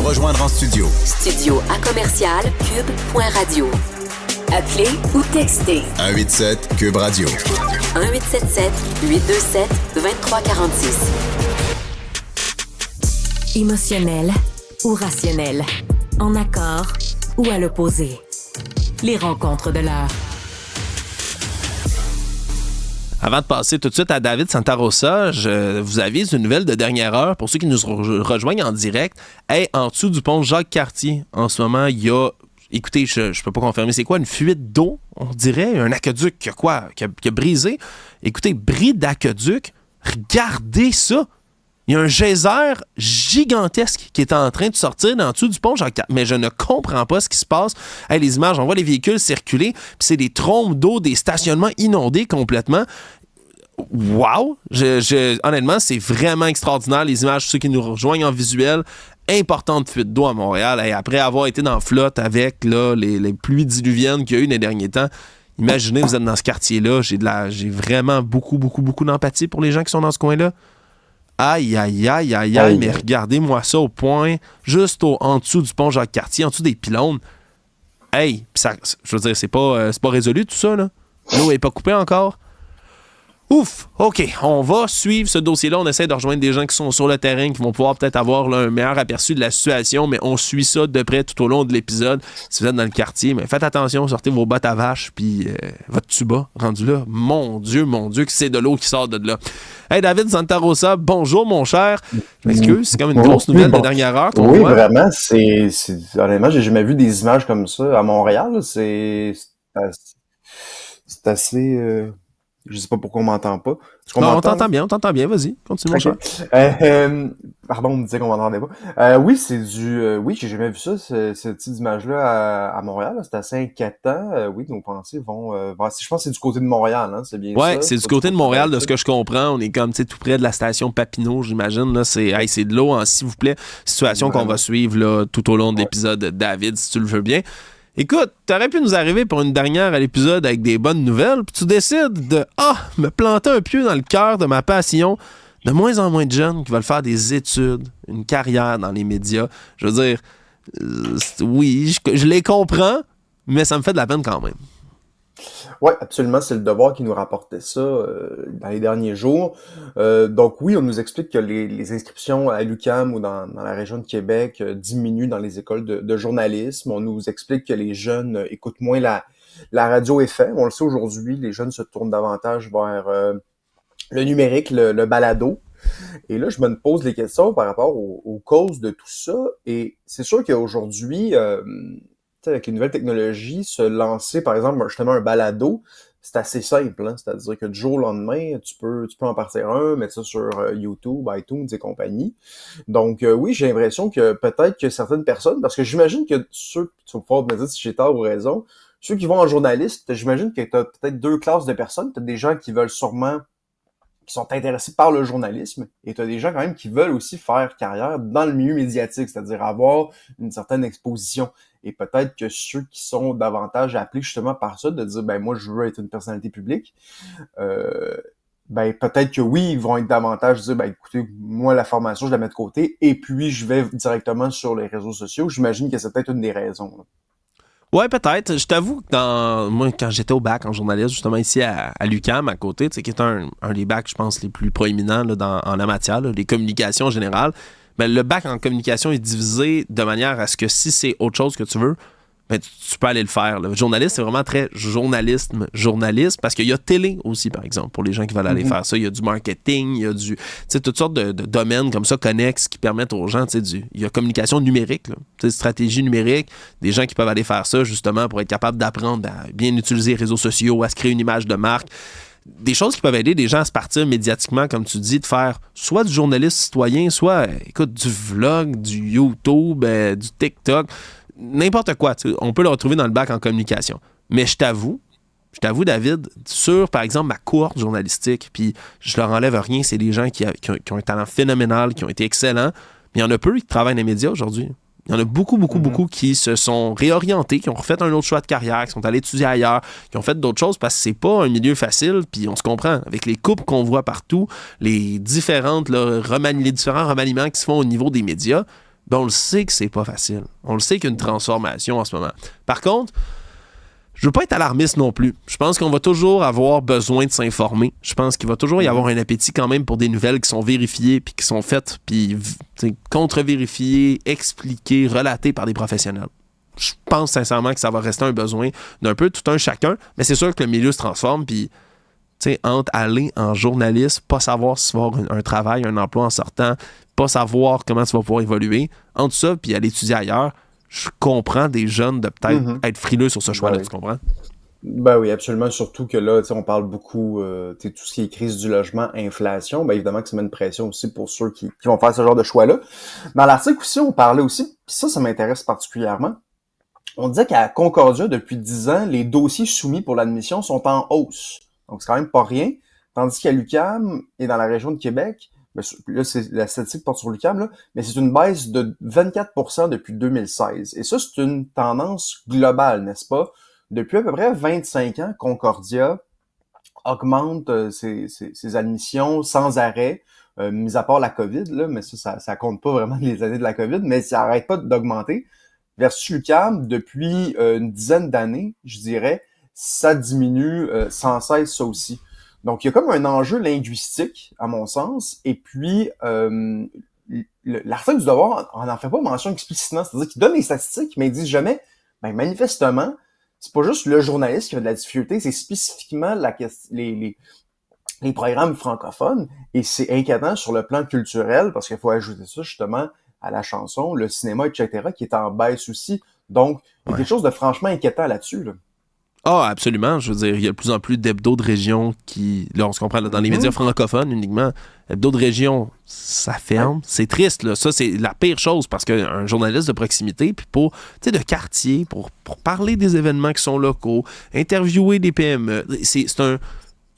rejoindre en studio. Studio à commercial cube.radio. Appelez ou textez. 187 Cube Radio. 1877 827 2346. Émotionnel ou rationnel. En accord ou à l'opposé. Les rencontres de l'heure. Avant de passer tout de suite à David Santarossa, vous aviez une nouvelle de dernière heure pour ceux qui nous rejoignent en direct. Hey, en dessous du pont Jacques-Cartier, en ce moment, il y a... Écoutez, je peux pas confirmer, c'est quoi? Une fuite d'eau, on dirait? Un aqueduc qui a brisé. Écoutez, bris d'aqueduc, regardez ça! Il y a un geyser gigantesque qui est en train de sortir d'en dessous du pont Jacques-Cartier. Mais je ne comprends pas ce qui se passe. Hey, les images, on voit les véhicules circuler, puis c'est des trompes d'eau, des stationnements inondés complètement. Wow! Honnêtement, c'est vraiment extraordinaire, les images, ceux qui nous rejoignent en visuel. Importante fuite d'eau à Montréal. Et après avoir été dans la flotte avec là, les pluies diluviennes qu'il y a eu les derniers temps, imaginez, vous êtes dans ce quartier-là. J'ai vraiment beaucoup d'empathie pour les gens qui sont dans ce coin-là. Aïe, mais regardez-moi ça au point, juste en dessous du pont Jacques-Cartier, en dessous des pylônes. Hey, ça, je veux dire, c'est pas résolu tout ça, là. L'eau n'est pas coupée encore. Ouf! OK, on va suivre ce dossier-là. On essaie de rejoindre des gens qui sont sur le terrain, qui vont pouvoir peut-être avoir là, un meilleur aperçu de la situation, mais on suit ça de près tout au long de l'épisode. Si vous êtes dans le quartier, mais faites attention, sortez vos bottes à vache, puis votre tuba rendu là. Mon Dieu, que c'est de l'eau qui sort de là. Hey, David Santarossa, bonjour, mon cher. Je m'excuse, c'est comme une grosse nouvelle de dernière heure. Oui, vraiment, honnêtement, j'ai jamais vu des images comme ça à Montréal. C'est assez... Je sais pas pourquoi on m'entend pas. On t'entend bien, vas-y, continue, mon cher. Pardon, on me disait qu'on m'entendait pas. Oui, j'ai jamais vu ça, cette petite image-là à Montréal. Là. C'est assez inquiétant. Oui, nos pensées vont... je pense que c'est du côté de Montréal, hein, c'est bien ça? Oui, c'est du côté de Montréal, de ce que je comprends. On est comme, tu sais, tout près de la station Papineau, j'imagine. Là, c'est de l'eau, hein, s'il vous plaît. Situation qu'on va suivre là, tout au long de l'épisode, David, si tu le veux bien. Écoute, t'aurais pu nous arriver pour une dernière à l'épisode avec des bonnes nouvelles, puis tu décides de me planter un pieu dans le cœur de ma passion. De moins en moins de jeunes qui veulent faire des études, une carrière dans les médias. Je veux dire, oui, je les comprends, mais ça me fait de la peine quand même. Oui, absolument, c'est le Devoir qui nous rapportait ça dans les derniers jours. Donc oui, on nous explique que les inscriptions à l'UQAM ou dans la région de Québec diminuent dans les écoles de journalisme. On nous explique que les jeunes écoutent moins la radio FM. On le sait aujourd'hui, les jeunes se tournent davantage vers le numérique, le balado. Et là, je me pose des questions par rapport aux causes de tout ça. Et c'est sûr qu'aujourd'hui... avec les nouvelles technologies, se lancer, par exemple, justement un balado, c'est assez simple, hein? C'est-à-dire que du jour au lendemain, tu peux en partir un, mettre ça sur YouTube, iTunes et compagnie. Donc oui, j'ai l'impression que peut-être que certaines personnes, parce que j'imagine que ceux, tu vas pouvoir me dire si j'ai tort ou raison, ceux qui vont en journaliste, j'imagine que tu as peut-être deux classes de personnes. Tu as des gens qui veulent sûrement, qui sont intéressés par le journalisme, et tu as des gens quand même qui veulent aussi faire carrière dans le milieu médiatique, c'est-à-dire avoir une certaine exposition. Et peut-être que ceux qui sont davantage appelés justement par ça, de dire « moi, je veux être une personnalité publique », peut-être que oui, ils vont être davantage dire « écoutez, moi, la formation, je la mets de côté, et puis je vais directement sur les réseaux sociaux ». J'imagine que c'est peut-être une des raisons. Là. Ouais, peut-être. Je t'avoue que moi, quand j'étais au bac en journalisme, justement ici à l'UQAM, à côté, qui est un des bacs, je pense, les plus proéminents là, en la matière, là, les communications en général, mais le bac en communication est divisé de manière à ce que si c'est autre chose que tu veux, tu peux aller le faire. Le journaliste, c'est vraiment très journaliste, parce qu'il y a télé aussi, par exemple, pour les gens qui veulent aller faire ça. Il y a du marketing, il y a toutes sortes de domaines comme ça connexes qui permettent aux gens, il y a communication numérique, là, stratégie numérique, des gens qui peuvent aller faire ça justement pour être capables d'apprendre à bien utiliser les réseaux sociaux, à se créer une image de marque. Des choses qui peuvent aider des gens à se partir médiatiquement, comme tu dis, de faire soit du journalisme citoyen, soit, du vlog, du YouTube, du TikTok, n'importe quoi. On peut le retrouver dans le bac en communication. Mais je t'avoue, David, sur, par exemple, ma cohorte journalistique, puis je leur enlève rien, c'est des gens qui ont un talent phénoménal, qui ont été excellents, mais il y en a peu qui travaillent dans les médias aujourd'hui. Il y en a beaucoup qui se sont réorientés, qui ont refait un autre choix de carrière, qui sont allés étudier ailleurs, qui ont fait d'autres choses parce que c'est pas un milieu facile, puis on se comprend. Avec les coupes qu'on voit partout, les différents remaniements qui se font au niveau des médias, ben on le sait que c'est pas facile. On le sait qu'il y a une transformation en ce moment. Par contre, je veux pas être alarmiste non plus. Je pense qu'on va toujours avoir besoin de s'informer. Je pense qu'il va toujours y avoir un appétit quand même pour des nouvelles qui sont vérifiées, puis qui sont faites, puis contre-vérifiées, expliquées, relatées par des professionnels. Je pense sincèrement que ça va rester un besoin d'un peu tout un chacun, mais c'est sûr que le milieu se transforme, puis entre aller en journaliste, pas savoir si tu vas avoir un travail, un emploi en sortant, pas savoir comment tu vas pouvoir évoluer, entre ça, puis aller étudier ailleurs, je comprends des jeunes de peut-être être frileux sur ce choix-là, tu comprends? Ben oui, absolument. Surtout que là, on parle beaucoup, tout ce qui est crise du logement, inflation. Ben évidemment que ça met une pression aussi pour ceux qui vont faire ce genre de choix-là. Dans l'article aussi, on parlait aussi, puis ça m'intéresse particulièrement. On disait qu'à Concordia, depuis 10 ans, les dossiers soumis pour l'admission sont en hausse. Donc, c'est quand même pas rien. Tandis qu'à l'UQAM et dans la région de Québec, là, la statistique porte sur l'UQAM, là, mais c'est une baisse de 24% depuis 2016. Et ça, c'est une tendance globale, n'est-ce pas? Depuis à peu près 25 ans, Concordia augmente ses admissions sans arrêt, mis à part la COVID, là, mais ça compte pas vraiment les années de la COVID, mais ça arrête pas d'augmenter. Versus l'UQAM, depuis une dizaine d'années, je dirais, ça diminue sans cesse, ça aussi. Donc, il y a comme un enjeu linguistique, à mon sens, et puis l'article du Devoir en fait pas mention explicitement, c'est-à-dire qu'il donne les statistiques, mais ils disent jamais, ben manifestement, c'est pas juste le journaliste qui a de la difficulté, c'est spécifiquement les programmes francophones, et c'est inquiétant sur le plan culturel, parce qu'il faut ajouter ça justement à la chanson, le cinéma, etc., qui est en baisse aussi. Donc, il y a quelque chose de franchement inquiétant là-dessus, là. Ah, absolument. Je veux dire, il y a de plus en plus d'hebdos de région qui... Là, on se comprend, là, dans les médias francophones uniquement, hebdos de région, ça ferme. C'est triste, là. Ça, c'est la pire chose parce qu'un journaliste de proximité, puis de quartier, pour parler des événements qui sont locaux, interviewer des PME, c'est un...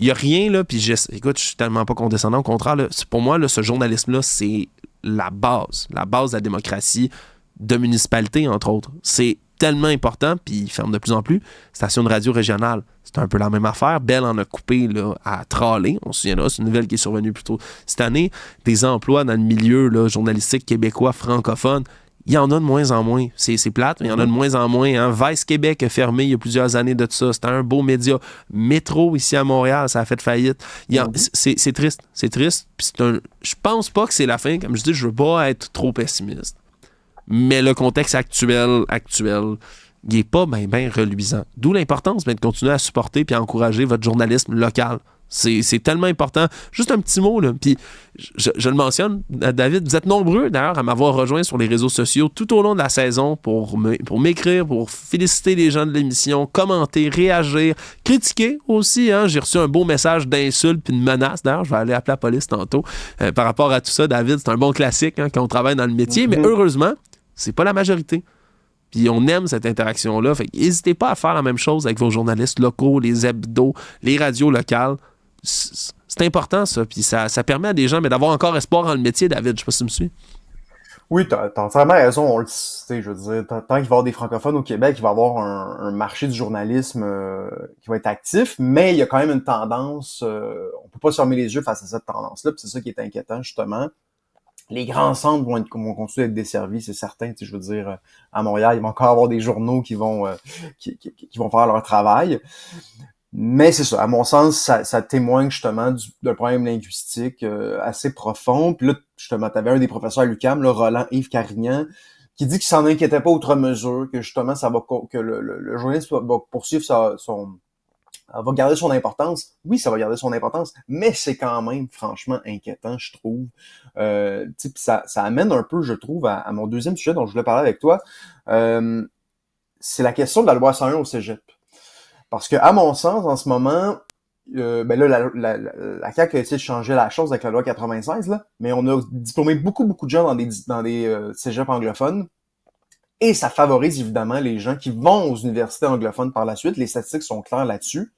Il n'y a rien, là, puis écoute, je suis tellement pas condescendant. Au contraire, là, pour moi, là, ce journalisme-là, c'est la base de la démocratie de municipalité, entre autres. C'est tellement important, puis il ferme de plus en plus. Station de radio régionale, c'est un peu la même affaire. Bell en a coupé là, à Tralé, on se souviendra, c'est une nouvelle qui est survenue plus tôt cette année. Des emplois dans le milieu là, journalistique québécois francophone, il y en a de moins en moins. C'est plate, mais il y en a de moins en moins. Hein. Vice Québec a fermé il y a plusieurs années de ça. C'était un beau média. Métro, ici à Montréal, ça a fait faillite. C'est triste. C'est triste. Puis je pense pas que c'est la fin. Comme je dis, je veux pas être trop pessimiste. Mais le contexte actuel, il n'est pas bien reluisant. D'où l'importance de continuer à supporter et à encourager votre journalisme local. C'est tellement important. Juste un petit mot, là. Puis je le mentionne, David, vous êtes nombreux d'ailleurs à m'avoir rejoint sur les réseaux sociaux tout au long de la saison pour m'écrire, pour féliciter les gens de l'émission, commenter, réagir, critiquer aussi. Hein. J'ai reçu un beau message d'insulte puis de menace. D'ailleurs, je vais aller appeler la police tantôt. Par rapport à tout ça, David, c'est un bon classique hein, quand on travaille dans le métier, mais heureusement, c'est pas la majorité. Puis on aime cette interaction-là. Fait n'hésitez pas à faire la même chose avec vos journalistes locaux, les hebdos, les radios locales. C'est important, ça. Puis ça permet à des gens d'avoir encore espoir dans le métier, David. Je sais pas si tu me suis. Oui, t'as entièrement raison. On le sait, je veux dire, tant qu'il va y avoir des francophones au Québec, il va y avoir un marché du journalisme qui va être actif, mais il y a quand même une tendance, on peut pas se fermer les yeux face à cette tendance-là, puis c'est ça qui est inquiétant, justement. Les grands centres vont continuer d'être desservis, c'est certain. Je veux dire, à Montréal, il va encore avoir des journaux qui vont faire leur travail. Mais c'est ça, à mon sens, ça témoigne justement d'un problème linguistique assez profond. Puis là, justement, t'avais un des professeurs à l'UQAM, là, Roland-Yves Carignan, qui dit qu'il s'en inquiétait pas outre mesure, que justement, que le journaliste va poursuivre va garder son importance. Oui, ça va garder son importance, mais c'est quand même franchement inquiétant, je trouve. Puis ça amène un peu, je trouve, à mon deuxième sujet dont je voulais parler avec toi. C'est la question de la loi 101 au cégep. Parce que, à mon sens, en ce moment, là, la CAQ a essayé de changer la chose avec la loi 96, là, mais on a diplômé beaucoup de gens dans des cégeps anglophones. Et ça favorise évidemment les gens qui vont aux universités anglophones par la suite. Les statistiques sont claires là-dessus.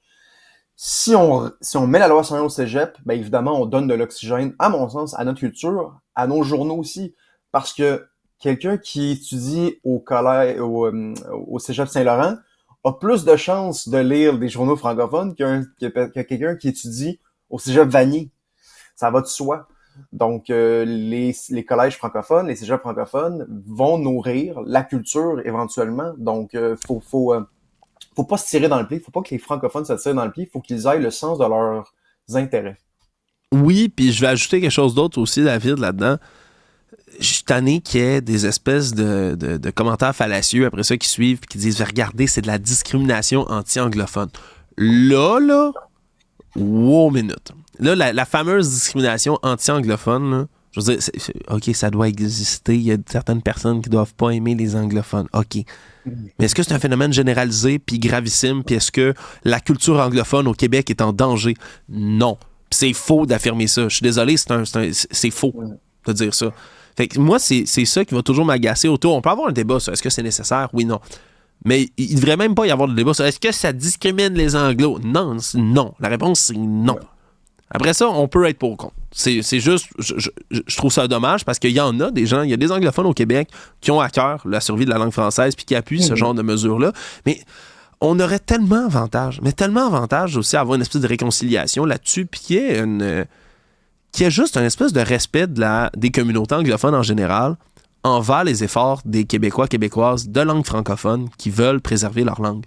Si on met la loi 101 au cégep, ben évidemment, on donne de l'oxygène, à mon sens, à notre culture, à nos journaux aussi. Parce que quelqu'un qui étudie au collège, au cégep Saint-Laurent a plus de chances de lire des journaux francophones que quelqu'un qui étudie au cégep Vanier. Ça va de soi. Donc, les collèges francophones, les cégeps francophones vont nourrir la culture éventuellement. Donc, faut pas se tirer dans le pied. Faut pas que les francophones se tirent dans le pied. Faut qu'ils aient le sens de leurs intérêts. Oui, puis je vais ajouter quelque chose d'autre aussi, David, là-dedans. Je suis tanné qu'il y ait des espèces de commentaires fallacieux après ça qui suivent et qui disent regardez, c'est de la discrimination anti-anglophone. Là, wow, minute. Là, la fameuse discrimination anti-anglophone, là, je veux dire, OK, ça doit exister. Il y a certaines personnes qui doivent pas aimer les anglophones. OK. Mais est-ce que c'est un phénomène généralisé puis gravissime? Puis est-ce que la culture anglophone au Québec est en danger? Non. Puis c'est faux d'affirmer ça. Je suis désolé, c'est faux de dire ça. Fait que moi, c'est ça qui va toujours m'agacer autour. On peut avoir un débat sur est-ce que c'est nécessaire? Oui, non. Mais il ne devrait même pas y avoir de débat sur est-ce que ça discrimine les Anglos? Non, non. La réponse, c'est non. Après ça, on peut être pour ou contre. C'est juste, je trouve ça dommage parce qu'il y en a des gens, il y a des anglophones au Québec qui ont à cœur la survie de la langue française puis qui appuient ce genre de mesures-là. Mais on aurait tellement avantage aussi à avoir une espèce de réconciliation là-dessus puis qu'il y ait juste un espèce de respect des communautés anglophones en général envers les efforts des Québécois, Québécoises de langue francophone qui veulent préserver leur langue.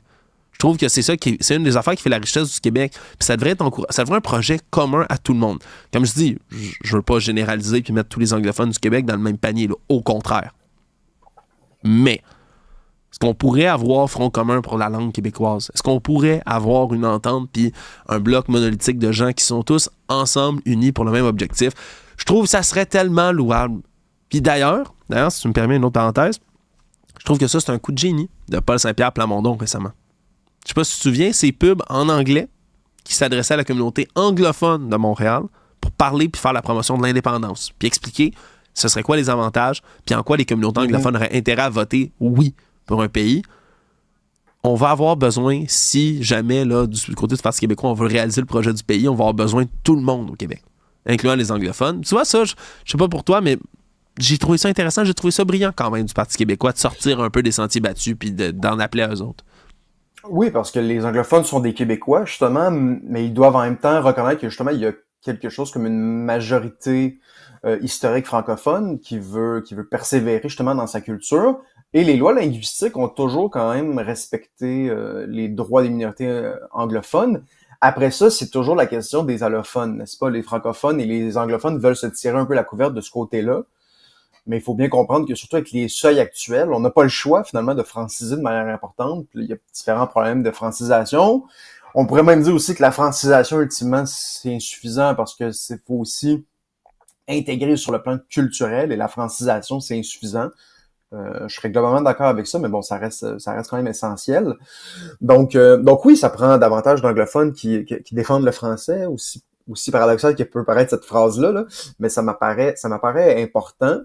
Je trouve que c'est une des affaires qui fait la richesse du Québec. Puis ça devrait être un projet commun à tout le monde. Comme je dis, je veux pas généraliser puis mettre tous les anglophones du Québec dans le même panier, là. Au contraire. Mais est-ce qu'on pourrait avoir front commun pour la langue québécoise? Est-ce qu'on pourrait avoir une entente puis un bloc monolithique de gens qui sont tous ensemble unis pour le même objectif? Je trouve que ça serait tellement louable. Puis d'ailleurs, si tu me permets une autre parenthèse, je trouve que ça, c'est un coup de génie de Paul Saint-Pierre Plamondon récemment. Je sais pas si tu te souviens, ces pubs en anglais qui s'adressaient à la communauté anglophone de Montréal pour parler puis faire la promotion de l'indépendance, puis expliquer ce serait quoi les avantages, puis en quoi les communautés anglophones auraient intérêt à voter oui pour un pays. On va avoir besoin, si jamais, là, du côté du Parti québécois, on veut réaliser le projet du pays, on va avoir besoin de tout le monde au Québec, incluant les anglophones. Tu vois, ça, je sais pas pour toi, mais j'ai trouvé ça intéressant, j'ai trouvé ça brillant quand même du Parti québécois de sortir un peu des sentiers battus puis d'en appeler à eux autres. Oui, parce que les anglophones sont des Québécois, justement, mais ils doivent en même temps reconnaître que, justement, il y a quelque chose comme une majorité historique francophone qui veut persévérer, justement, dans sa culture. Et les lois linguistiques ont toujours quand même respecté les droits des minorités anglophones. Après ça, c'est toujours la question des allophones, n'est-ce pas? Les francophones et les anglophones veulent se tirer un peu la couverte de ce côté-là. Mais il faut bien comprendre que surtout avec les seuils actuels, on n'a pas le choix finalement de franciser de manière importante. Puis, il y a différents problèmes de francisation. On pourrait même dire aussi que la francisation, ultimement, c'est insuffisant parce que faut aussi intégrer sur le plan culturel et la francisation, c'est insuffisant. Je serais globalement d'accord avec ça, mais bon, ça reste quand même essentiel. Donc oui, ça prend davantage d'anglophones qui défendent le français, aussi paradoxal que peut paraître cette phrase-là, là, mais ça m'apparaît important.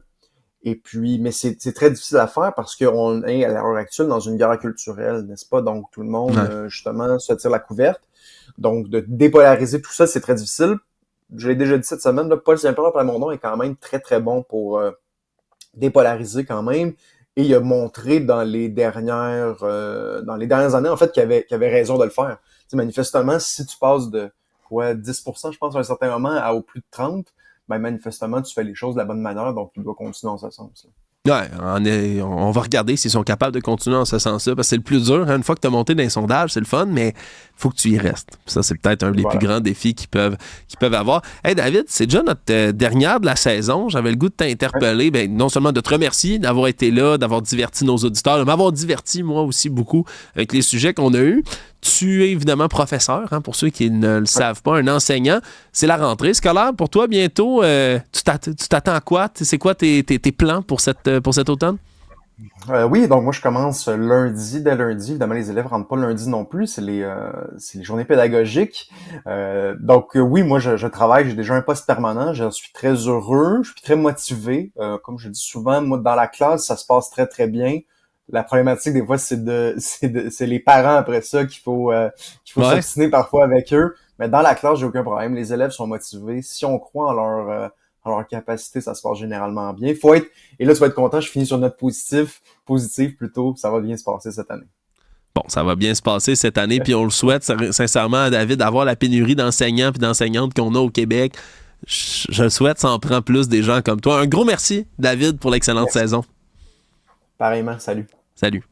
Et puis, mais c'est très difficile à faire parce qu'on est à l'heure actuelle dans une guerre culturelle, n'est-ce pas? Donc, tout le monde, justement, se tire la couverte. Donc, de dépolariser tout ça, c'est très difficile. Je l'ai déjà dit cette semaine, là, Paul Saint-Pierre Plamondon est quand même très, très bon pour dépolariser quand même. Et il a montré dans les dernières années, en fait, qu'il avait raison de le faire. Tu sais, manifestement, si tu passes de 10%, je pense, à un certain moment, au plus de 30%, ben manifestement, tu fais les choses de la bonne manière, donc tu dois continuer en ce sens. Ouais, on va regarder s'ils sont capables de continuer en ce sens-là, parce que c'est le plus dur. Hein, une fois que tu as monté dans les sondages, c'est le fun, mais il faut que tu y restes. Ça, c'est peut-être un des plus grands défis qu'ils peuvent avoir. Hey David, c'est déjà notre dernière de la saison. J'avais le goût de t'interpeller, ben, non seulement de te remercier d'avoir été là, d'avoir diverti nos auditeurs, de m'avoir diverti moi aussi beaucoup avec les sujets qu'on a eus. Tu es évidemment professeur, hein, pour ceux qui ne le savent pas, un enseignant. C'est la rentrée scolaire pour toi bientôt. Tu t'attends à quoi? C'est quoi tes plans pour cet automne? Oui, donc moi je commence lundi, dès lundi. Évidemment, les élèves rentrent pas lundi non plus, c'est les journées pédagogiques. Donc oui, moi je travaille, j'ai déjà un poste permanent, je suis très heureux, je suis très motivé. Comme je dis souvent, moi dans la classe, ça se passe très très bien. La problématique des fois, c'est les parents après ça qu'il faut s'obstiner parfois avec eux. Mais dans la classe, j'ai aucun problème. Les élèves sont motivés. Si on croit en leur capacité, ça se passe généralement bien. Et là, tu vas être content, je finis sur une note positive plutôt. Ça va bien se passer cette année. Bon, ça va bien se passer cette année, puis on le souhaite sincèrement à David d'avoir la pénurie d'enseignants et d'enseignantes qu'on a au Québec. Je le souhaite, ça en prend plus des gens comme toi. Un gros merci, David, pour l'excellente Merci. saison. Pareillement, salut. Salut.